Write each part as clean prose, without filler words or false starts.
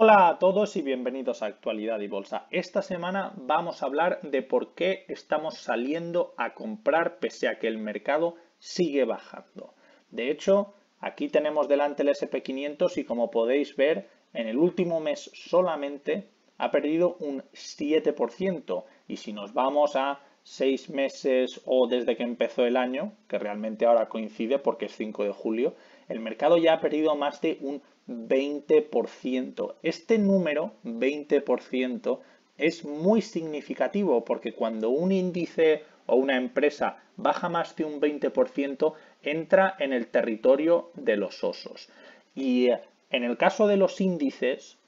Hola a todos y bienvenidos a Actualidad y Bolsa. Esta semana vamos a hablar de por qué estamos saliendo a comprar pese a que el mercado sigue bajando. De hecho, aquí tenemos delante el SP500 y como podéis ver, en el último mes solamente ha perdido un 7%. Y si nos vamos a 6 meses o desde que empezó el año, que realmente ahora coincide porque es 5 de julio, el mercado ya ha perdido más de un 20%. Este número, 20%, es muy significativo porque cuando un índice o una empresa baja más de un 20%, entra en el territorio de los osos. Y en el caso de los índices,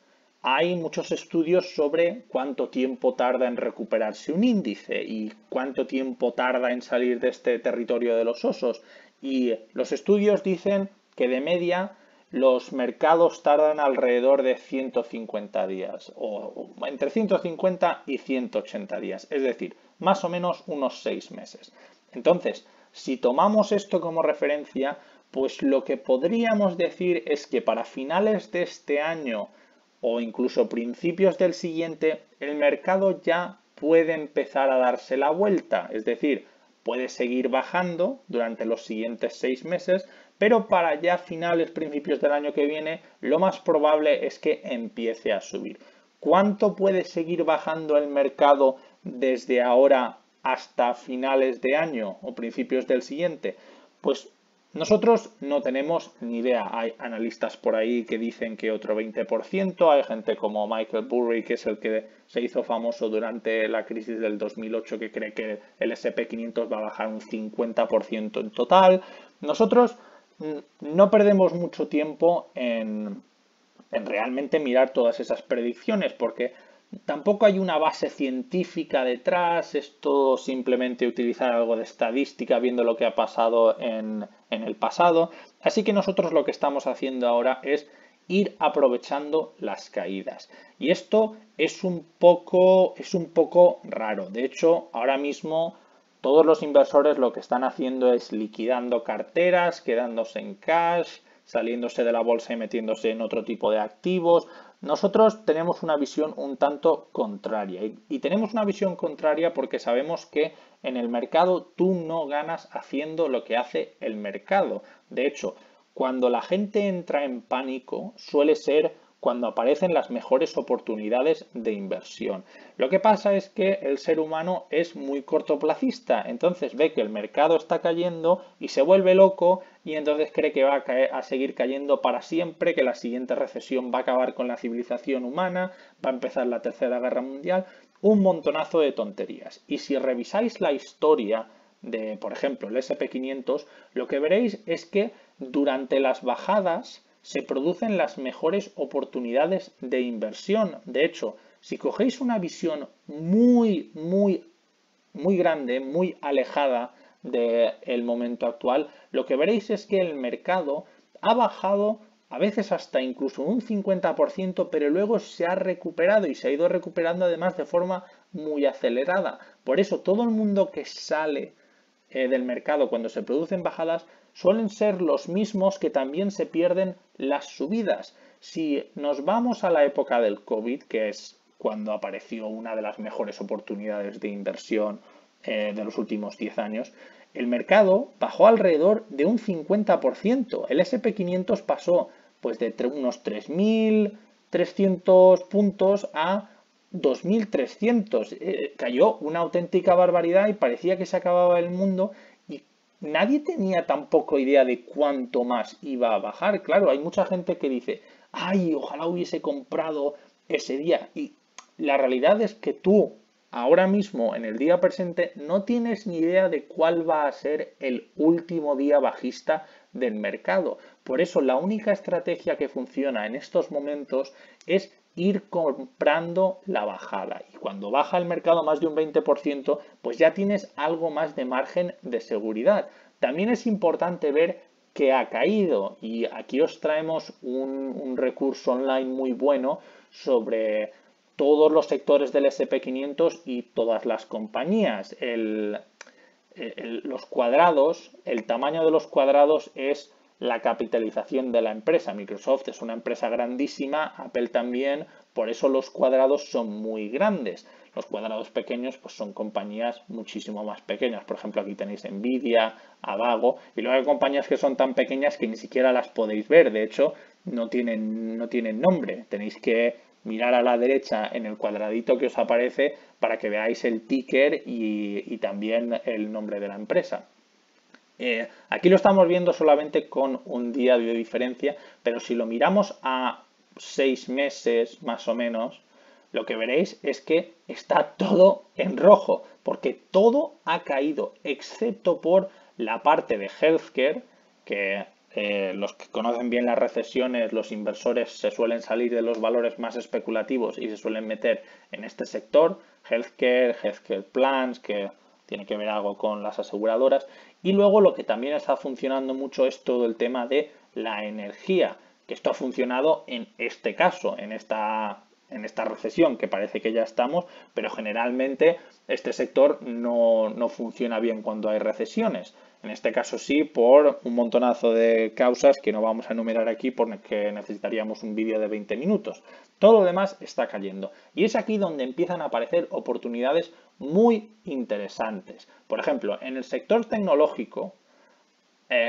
hay muchos estudios sobre cuánto tiempo tarda en recuperarse un índice y cuánto tiempo tarda en salir de este territorio de los osos. Y los estudios dicen que de media los mercados tardan alrededor de 150 días o entre 150 y 180 días, es decir, más o menos unos 6 meses. Entonces, si tomamos esto como referencia, pues lo que podríamos decir es que para finales de este año o incluso principios del siguiente, el mercado ya puede empezar a darse la vuelta, es decir, puede seguir bajando durante los siguientes 6 meses, pero para ya finales, principios del año que viene, lo más probable es que empiece a subir. ¿Cuánto puede seguir bajando el mercado desde ahora hasta finales de año o principios del siguiente? Pues nosotros no tenemos ni idea. Hay analistas por ahí que dicen que otro 20%, hay gente como Michael Burry, que es el que se hizo famoso durante la crisis del 2008, que cree que el SP500 va a bajar un 50% en total. Nosotros no perdemos mucho tiempo en realmente mirar todas esas predicciones, porque tampoco hay una base científica detrás, es todo simplemente utilizar algo de estadística viendo lo que ha pasado en el pasado. Así que nosotros lo que estamos haciendo ahora es ir aprovechando las caídas. Y esto es un poco raro. De hecho, ahora mismo todos los inversores lo que están haciendo es liquidando carteras, quedándose en cash, saliéndose de la bolsa y metiéndose en otro tipo de activos. Nosotros tenemos una visión un tanto contraria y tenemos una visión contraria porque sabemos que en el mercado tú no ganas haciendo lo que hace el mercado. De hecho, cuando la gente entra en pánico suele ser cuando aparecen las mejores oportunidades de inversión. Lo que pasa es que el ser humano es muy cortoplacista, entonces ve que el mercado está cayendo y se vuelve loco y entonces cree que va a seguir cayendo para siempre, que la siguiente recesión va a acabar con la civilización humana, va a empezar la Tercera Guerra Mundial, un montonazo de tonterías. Y si revisáis la historia de, por ejemplo, el SP500, lo que veréis es que durante las bajadas se producen las mejores oportunidades de inversión. De hecho, si cogéis una visión muy grande, muy alejada del momento actual, lo que veréis es que el mercado ha bajado a veces hasta incluso un 50%, pero luego se ha recuperado y se ha ido recuperando además de forma muy acelerada. Por eso todo el mundo que sale del mercado cuando se producen bajadas suelen ser los mismos que también se pierden las subidas. Si nos vamos a la época del COVID, que es cuando apareció una de las mejores oportunidades de inversión de los últimos 10 años, el mercado bajó alrededor de un 50%. El SP500 pasó pues de unos 3.300 puntos a 2.300. Cayó una auténtica barbaridad y parecía que se acababa el mundo y nadie tenía tampoco idea de cuánto más iba a bajar. Claro, hay mucha gente que dice, ay, ojalá hubiese comprado ese día. Y la realidad es que tú, ahora mismo, en el día presente, no tienes ni idea de cuál va a ser el último día bajista del mercado. Por eso, la única estrategia que funciona en estos momentos es ir comprando la bajada. Y cuando baja el mercado más de un 20%, pues ya tienes algo más de margen de seguridad. También es importante ver que ha caído y aquí os traemos un recurso online muy bueno sobre todos los sectores del SP500 y todas las compañías. Los cuadrados, el tamaño de los cuadrados es la capitalización de la empresa. Microsoft es una empresa grandísima, Apple también, por eso los cuadrados son muy grandes. Los cuadrados pequeños pues son compañías muchísimo más pequeñas. Por ejemplo, aquí tenéis Nvidia, Avago, y luego hay compañías que son tan pequeñas que ni siquiera las podéis ver. De hecho, no tienen nombre. Tenéis que mirar a la derecha en el cuadradito que os aparece para que veáis el ticker y también el nombre de la empresa. Aquí lo estamos viendo solamente con un día de diferencia, pero si lo miramos a 6 meses más o menos, lo que veréis es que está todo en rojo, porque todo ha caído, excepto por la parte de healthcare, que los que conocen bien las recesiones, los inversores se suelen salir de los valores más especulativos y se suelen meter en este sector, healthcare plans, que tiene que ver algo con las aseguradoras. Y luego lo que también está funcionando mucho es todo el tema de la energía, que esto ha funcionado en este caso, en esta recesión, que parece que ya estamos, pero generalmente este sector no funciona bien cuando hay recesiones. En este caso sí, por un montonazo de causas que no vamos a enumerar aquí porque necesitaríamos un vídeo de 20 minutos. Todo lo demás está cayendo. Y es aquí donde empiezan a aparecer oportunidades muy interesantes. Por ejemplo, en el sector tecnológico,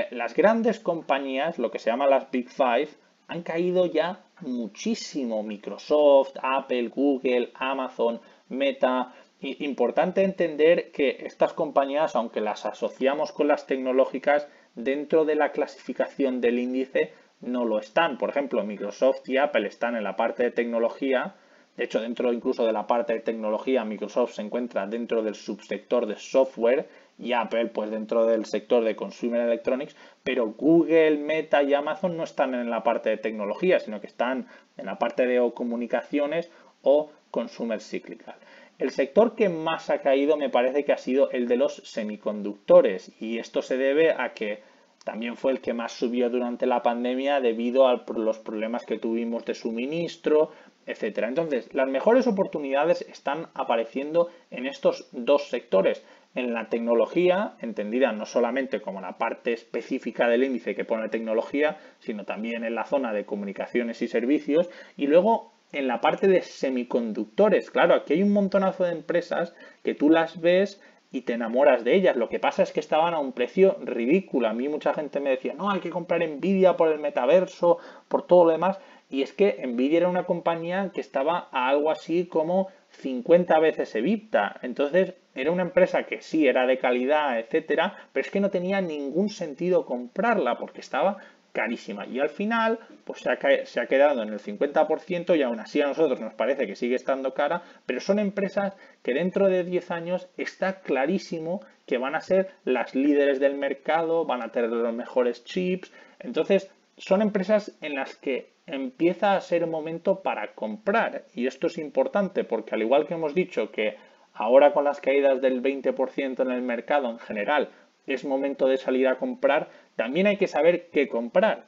las grandes compañías, lo que se llama las Big Five, han caído ya muchísimo. Microsoft, Apple, Google, Amazon, Meta. Importante entender que estas compañías, aunque las asociamos con las tecnológicas, dentro de la clasificación del índice no lo están. Por ejemplo, Microsoft y Apple están en la parte de tecnología. De hecho, dentro incluso de la parte de tecnología, Microsoft se encuentra dentro del subsector de software y Apple pues dentro del sector de consumer electronics, pero Google, Meta y Amazon no están en la parte de tecnología, sino que están en la parte de comunicaciones o consumer cyclical. El sector que más ha caído me parece que ha sido el de los semiconductores, y esto se debe a que también fue el que más subió durante la pandemia debido a los problemas que tuvimos de suministro, etcétera. Entonces, las mejores oportunidades están apareciendo en estos dos sectores. En la tecnología, entendida no solamente como la parte específica del índice que pone tecnología, sino también en la zona de comunicaciones y servicios, y luego en la parte de semiconductores. Claro, aquí hay un montonazo de empresas que tú las ves y te enamoras de ellas. Lo que pasa es que estaban a un precio ridículo. A mí mucha gente me decía, no, hay que comprar Nvidia por el metaverso, por todo lo demás. Y es que Nvidia era una compañía que estaba a algo así como 50 veces EBITDA. Entonces era una empresa que sí era de calidad, etcétera, pero es que no tenía ningún sentido comprarla porque estaba carísima. Y al final, pues se ha quedado en el 50% y aún así a nosotros nos parece que sigue estando cara, pero son empresas que dentro de 10 años está clarísimo que van a ser las líderes del mercado, van a tener los mejores chips. Entonces, son empresas en las que empieza a ser momento para comprar. Y esto es importante porque al igual que hemos dicho que ahora con las caídas del 20% en el mercado en general es momento de salir a comprar, también hay que saber qué comprar.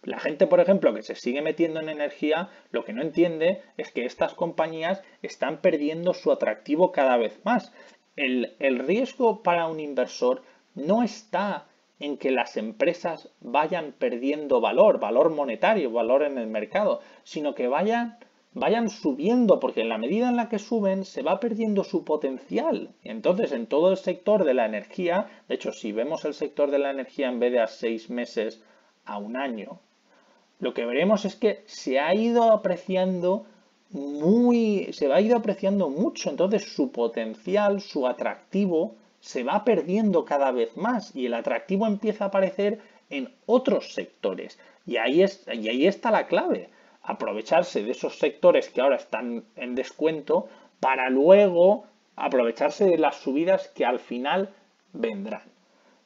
La gente, por ejemplo, que se sigue metiendo en energía, lo que no entiende es que estas compañías están perdiendo su atractivo cada vez más. El riesgo para un inversor no está en que las empresas vayan perdiendo valor monetario, valor en el mercado, sino que vayan subiendo, porque en la medida en la que suben se va perdiendo su potencial. Entonces, en todo el sector de la energía, de hecho, si vemos el sector de la energía en vez de a 6 meses, a un año, lo que veremos es que se ha ido apreciando mucho. Entonces, su potencial, su atractivo, se va perdiendo cada vez más y el atractivo empieza a aparecer en otros sectores. Y ahí está la clave. Aprovecharse de esos sectores que ahora están en descuento para luego aprovecharse de las subidas que al final vendrán.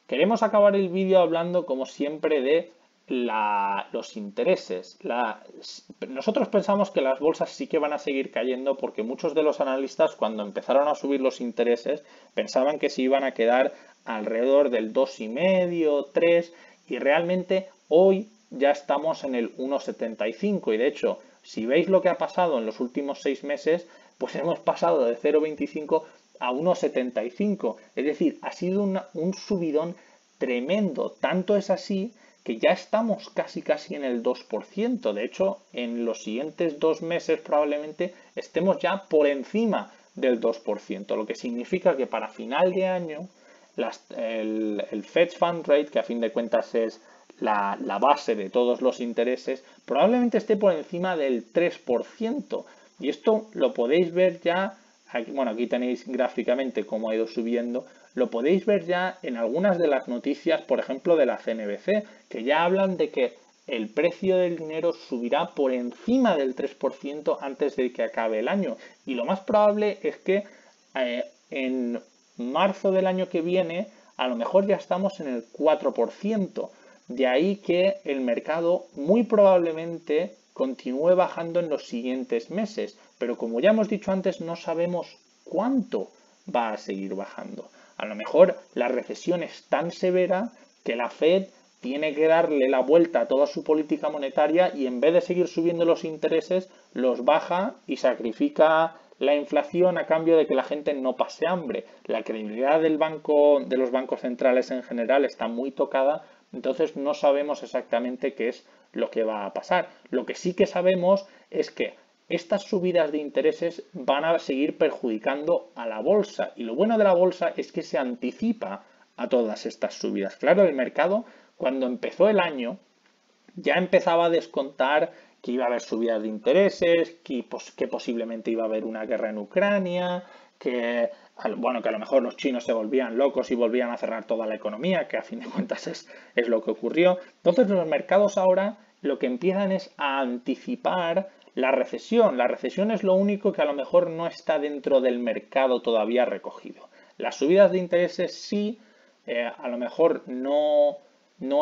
Queremos acabar el vídeo hablando como siempre de los intereses. Nosotros pensamos que las bolsas sí que van a seguir cayendo porque muchos de los analistas cuando empezaron a subir los intereses pensaban que se iban a quedar alrededor del 2,5, 3 y realmente hoy ya estamos en el 1,75 y de hecho si veis lo que ha pasado en los últimos 6 meses pues hemos pasado de 0,25 a 1,75, es decir, ha sido un subidón tremendo. Tanto es así que ya estamos casi en el 2%. De hecho, en los siguientes 2 meses probablemente estemos ya por encima del 2%, lo que significa que para final de año el Fed Fund Rate, que a fin de cuentas es la base de todos los intereses, probablemente esté por encima del 3%. Y esto lo podéis ver ya, bueno, aquí tenéis gráficamente cómo ha ido subiendo, lo podéis ver ya en algunas de las noticias, por ejemplo, de la CNBC, que ya hablan de que el precio del dinero subirá por encima del 3% antes de que acabe el año. Y lo más probable es que en marzo del año que viene a lo mejor ya estamos en el 4%. De ahí que el mercado muy probablemente continúe bajando en los siguientes meses. Pero como ya hemos dicho antes, no sabemos cuánto va a seguir bajando. A lo mejor la recesión es tan severa que la Fed tiene que darle la vuelta a toda su política monetaria y en vez de seguir subiendo los intereses, los baja y sacrifica la inflación a cambio de que la gente no pase hambre. La credibilidad del banco, de los bancos centrales en general está muy tocada, entonces no sabemos exactamente qué es lo que va a pasar. Lo que sí que sabemos es que estas subidas de intereses van a seguir perjudicando a la bolsa. Y lo bueno de la bolsa es que se anticipa a todas estas subidas. Claro, el mercado, cuando empezó el año, ya empezaba a descontar que iba a haber subidas de intereses, que posiblemente iba a haber una guerra en Ucrania, que bueno, que a lo mejor los chinos se volvían locos y volvían a cerrar toda la economía, que a fin de cuentas es lo que ocurrió. Entonces los mercados ahora lo que empiezan es a anticipar la recesión. La recesión es lo único que a lo mejor no está dentro del mercado todavía recogido. Las subidas de intereses sí, a lo mejor no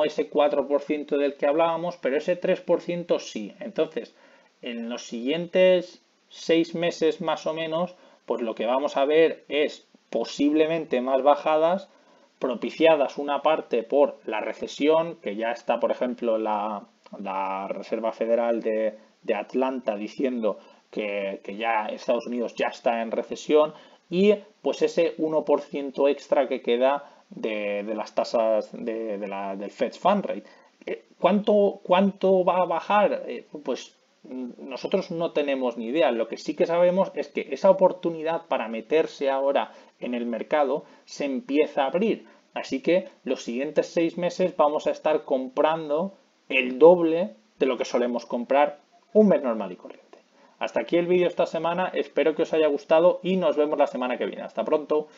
ese 4% del que hablábamos, pero ese 3% sí. Entonces, en los siguientes 6 meses más o menos, pues lo que vamos a ver es posiblemente más bajadas, propiciadas una parte por la recesión, que ya está, por ejemplo, la Reserva Federal de Atlanta diciendo que ya Estados Unidos ya está en recesión, y pues ese 1% extra que queda de las tasas del Fed Fund Rate. ¿Cuánto va a bajar? Pues nosotros no tenemos ni idea. Lo que sí que sabemos es que esa oportunidad para meterse ahora en el mercado se empieza a abrir. Así que los siguientes 6 meses vamos a estar comprando el doble de lo que solemos comprar un mes normal y corriente. Hasta aquí el vídeo esta semana, espero que os haya gustado y nos vemos la semana que viene. Hasta pronto.